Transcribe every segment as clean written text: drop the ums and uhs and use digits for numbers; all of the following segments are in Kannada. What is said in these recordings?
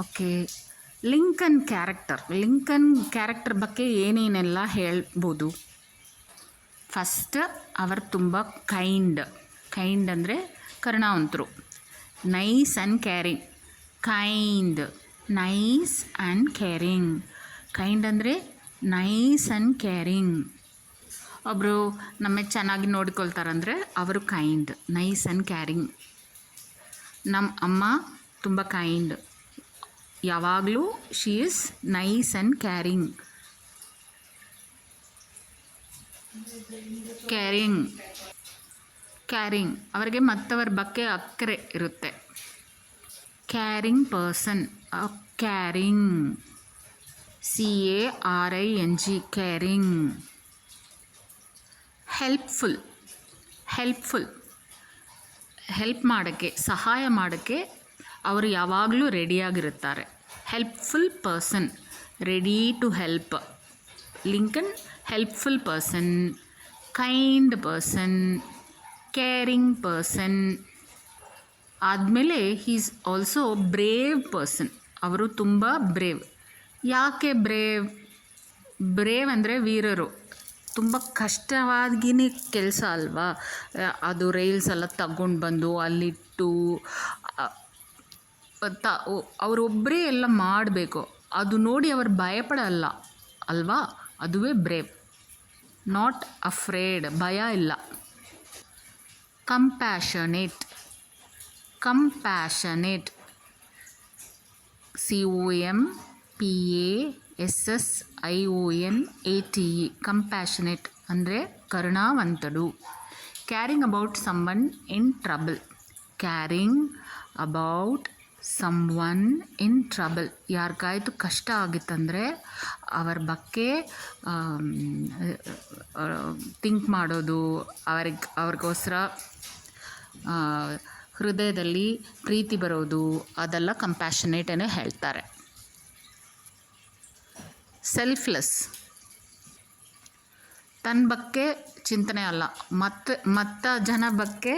ಓಕೆ. ಲಿಂಕನ್ ಕ್ಯಾರೆಕ್ಟರ್ ಬಗ್ಗೆ ಏನೇನೆಲ್ಲ ಹೇಳ್ಬೋದು? ಫಸ್ಟ್, ಅವರು ತುಂಬ ಕೈಂಡ್ ಅಂದರೆ ಕರುಣಾವಂತರು. Nice and caring. Nice and caring. Kind ಅಂದರೆ ನೈಸ್ ಆ್ಯಂಡ್ ಕ್ಯಾರಿಂಗ್. ಒಬ್ಬರು ನಮಗೆ ಚೆನ್ನಾಗಿ ನೋಡಿಕೊಳ್ತಾರಂದರೆ ಅವರು ಕೈಂಡ್, ನೈಸ್ ಆ್ಯಂಡ್ ಕ್ಯಾರಿಂಗ್. ನಮ್ಮ ಅಮ್ಮ ತುಂಬ ಕೈಂಡ್, ಯಾವಾಗಲೂ she is nice and caring. Caring ಅವರಿಗೆ ಮತ್ತವರ ಬಗ್ಗೆ ಅಕ್ಕರೆ ಇರುತ್ತೆ. Caring person. Caring, CARING, caring. Helpful help ಮಾಡೋಕ್ಕೆ, ಸಹಾಯ ಮಾಡೋಕ್ಕೆ ಅವರು ಯಾವಾಗಲೂ ರೆಡಿಯಾಗಿರುತ್ತಾರೆ. Helpful person, ready to help. Lincoln helpful person, kind person, caring person. ಆದಮೇಲೆ he is also brave person. ಅವರು ತುಂಬ ಬ್ರೇವ್. ಯಾಕೆ ಬ್ರೇವ್ ಅಂದರೆ ವೀರರು. ತುಂಬ ಕಷ್ಟವಾಗಿನೇ ಕೆಲಸ ಅಲ್ವಾ ಅದು. ರೈಲ್ಸ್ ಎಲ್ಲ ತಗೊಂಡು ಬಂದು ಅಲ್ಲಿಟ್ಟು ಅವರೊಬ್ಬರೇ ಎಲ್ಲ ಮಾಡಬೇಕು. ಅದು ನೋಡಿ ಅವರು ಭಯಪಡಲ್ಲ ಅಲ್ವಾ, ಅದುವೇ ಬ್ರೇವ್. ನಾಟ್ ಅಫ್ರೇಡ್, ಭಯ ಇಲ್ಲ. ಕಂಪ್ಯಾಷನೇಟ್. COMPASSIONATE. ಕಂಪ್ಯಾಷನೇಟ್ ಅಂದರೆ ಕರುಣಾವಂತರು. Caring about someone in trouble. ಯಾರಿಗಾಯ್ತು ಕಷ್ಟ ಆಗಿತ್ತಂದರೆ ಅವರ ಬಗ್ಗೆ ಥಿಂಕ್ ಮಾಡೋದು, ಅವ್ರಿಗೋಸ್ಕರ ಹೃದಯದಲ್ಲಿ ಪ್ರೀತಿ ಬರೋದು, ಅದೆಲ್ಲ ಕಂಪ್ಯಾಷನೇಟೇ ಹೇಳ್ತಾರೆ. ಸೆಲ್ಫ್ಲೆಸ್. ತನ್ನ ಬಗ್ಗೆ ಚಿಂತನೆ ಅಲ್ಲ, ಮತ್ತ ಜನ ಬಗ್ಗೆ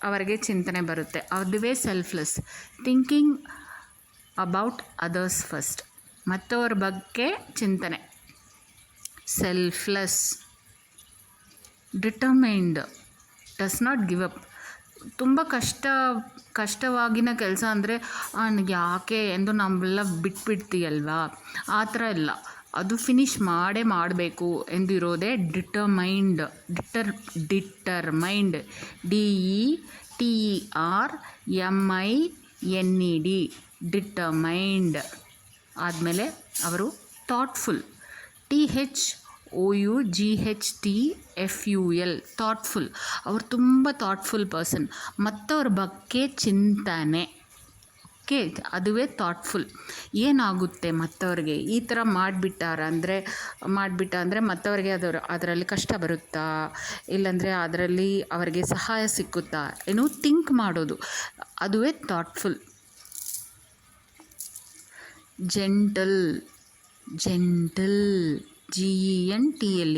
ಅವರಿಗೆ ಚಿಂತನೆ ಬರುತ್ತೆ. ಅದುವೇ selfless. Thinking about others first. ಮತ್ತವರ ಬಗ್ಗೆ ಚಿಂತನೆ. Selfless. Determined, does not give up. ತುಂಬ ಕಷ್ಟವಾಗಿನ ಕೆಲಸ ಅಂದರೆ ನನಗೆ ಯಾಕೆ ಎಂದು ನಾವೆಲ್ಲ ಬಿಟ್ಬಿಡ್ತೀಯಲ್ವಾ, ಆ ಥರ ಇಲ್ಲ. ಅದು ಫಿನಿಷ್ ಮಾಡಬೇಕು ಎಂದಿರೋದೇ ಡಿಟರ್ಮೈನ್ಡ್. DETERMINED. ಡಿಟರ್ಮೈನ್ಡ್. ಆದಮೇಲೆ ಅವರು ಥಾಟ್ಫುಲ್. THOUGHTFUL. ಥಾಟ್ಫುಲ್. ಅವರು ತುಂಬ ಥಾಟ್ಫುಲ್ ಪರ್ಸನ್. ಮತ್ತವ್ರ ಬಗ್ಗೆ ಚಿಂತನೆ. ಓಕೆ, ಅದುವೇ ಥಾಟ್ಫುಲ್. ಏನಾಗುತ್ತೆ ಮತ್ತವ್ರಿಗೆ ಈ ಥರ ಮಾಡಿಬಿಟ್ಟ ಅಂದರೆ ಮತ್ತವ್ರಿಗೆ ಅದರಲ್ಲಿ ಕಷ್ಟ ಬರುತ್ತಾ, ಇಲ್ಲಾಂದರೆ ಅದರಲ್ಲಿ ಅವರಿಗೆ ಸಹಾಯ ಸಿಕ್ಕುತ್ತಾ, ಏನೋ ಥಿಂಕ್ ಮಾಡೋದು, ಅದುವೇ ಥಾಟ್ಫುಲ್. ಜೆಂಟಲ್. GENTL.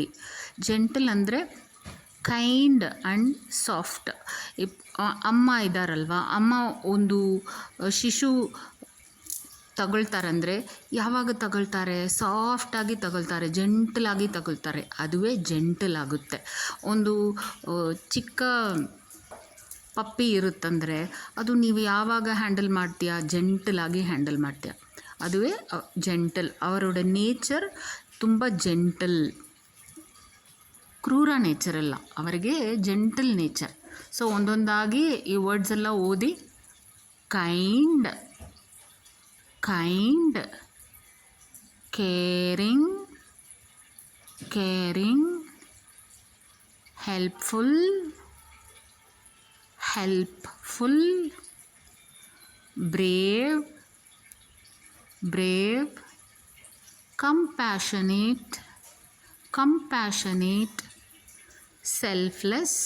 ಜೆಂಟಲ್ ಅಂದರೆ ಕೈಂಡ್ ಆ್ಯಂಡ್ ಸಾಫ್ಟ್. ಅಮ್ಮ ಇದ್ದಾರಲ್ವ, ಅಮ್ಮ ಒಂದು ಶಿಶು ತಗೊಳ್ತಾರಂದರೆ ಯಾವಾಗ ತಗೊಳ್ತಾರೆ? ಸಾಫ್ಟಾಗಿ ತಗೊಳ್ತಾರೆ, ಜೆಂಟಲಾಗಿ ತಗೊಳ್ತಾರೆ. ಅದುವೇ ಜೆಂಟಲ್ ಆಗುತ್ತೆ. ಒಂದು ಚಿಕ್ಕ ಪಪ್ಪಿ ಇರುತ್ತಂದರೆ ಅದು ನೀವು ಯಾವಾಗ ಹ್ಯಾಂಡಲ್ ಮಾಡ್ತೀಯಾ? ಜೆಂಟಲಾಗಿ ಹ್ಯಾಂಡಲ್ ಮಾಡ್ತೀಯ. ಅದುವೇ ಜೆಂಟಲ್. ಅವರೋட ನೇಚರ್ ತುಂಬ ಜೆಂಟಲ್. ಕ್ರೂರ ನೇಚರ್ ಅಲ್ಲ, ಅವರಿಗೆ ಜೆಂಟಲ್ ನೇಚರ್. ಸೊ ಒಂದೊಂದಾಗಿ ಈ ವರ್ಡ್ಸ್ ಎಲ್ಲ ಓದಿ. Kind, caring, helpful, brave, compassionate, selfless,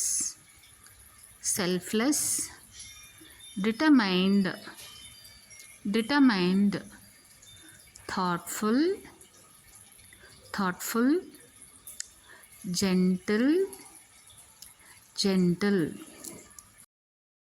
determined, thoughtful, gentle,